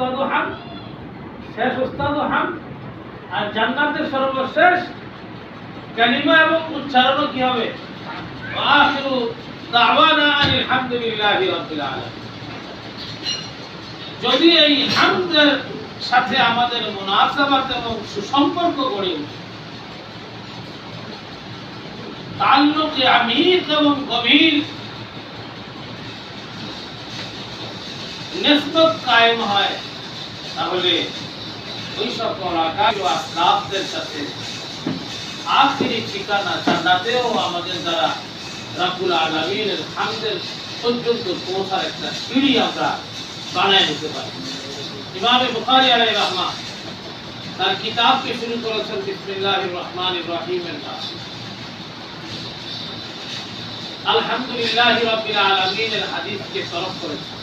উস্তাদু হাম, শেষ উস্তাদু হাম, আর জান্নাতের সর্বশেষ কালিমা এবং উচ্চারণও কি হবে? আখিরু দাওয়ানা আলহামদুলিল্লাহি রাব্বিল আলামিন। যদি এই হামদের সাথে আমাদের মুনাসাবাত এবং সুসম্পর্ক গড়ে ওঠে, তাল্লুক আমিক এবং গভীর নিসবত কায়েম হয়, তাহলে ওই সকল আকাশ ও আসলাফদের সাথে আখিরি ঠিকানা জান্নাতেও আমাদের দ্বারা রাব্বুল আলামিনের হামদের পর্যন্ত পৌঁছার একটা সিঁড়ি আমরা বানায় নিতে পারি। ইমাম বুখারী আলাইহির রাহমা তার কিতাবকে শুরু করেছেন বিসমিল্লাহির রহমানির রহিমের নাম। আলহামদুলিল্লাহি রাব্বিল আলামিনের হাদিসকে তরফ করেছেন।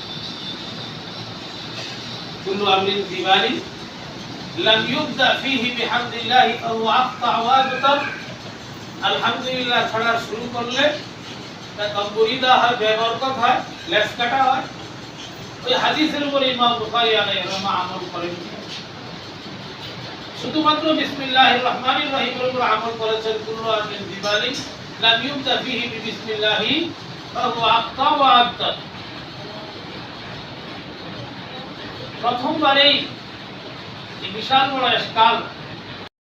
কুল্লু আমরিন দিবারি লাম ইউবদা ফীহি বিহামদিল্লাহি ফাহুয়া আফতা ওয়াজতার। আলহামদুলিল্লাহ ছাড়া শুরু করলে তা কম্বুরিদা হয়, বেবরকত হয়, লেস কাটা হয়। ওই হাদিসের উপর ইমাম বুখারী আলাইহির রাহমা আমল করেন। শুধুমাত্র বিসমিল্লাহির রহমানির রহিমের উপর আমল করেছেন। কুল্লু আমরিন দিবারি লাম ইউবদা ফীহি বিসমিল্লাহি ফাহুয়া আফতা ওয়াজতার। প্রথমবারেই এই বিশাল বড় ইশকাল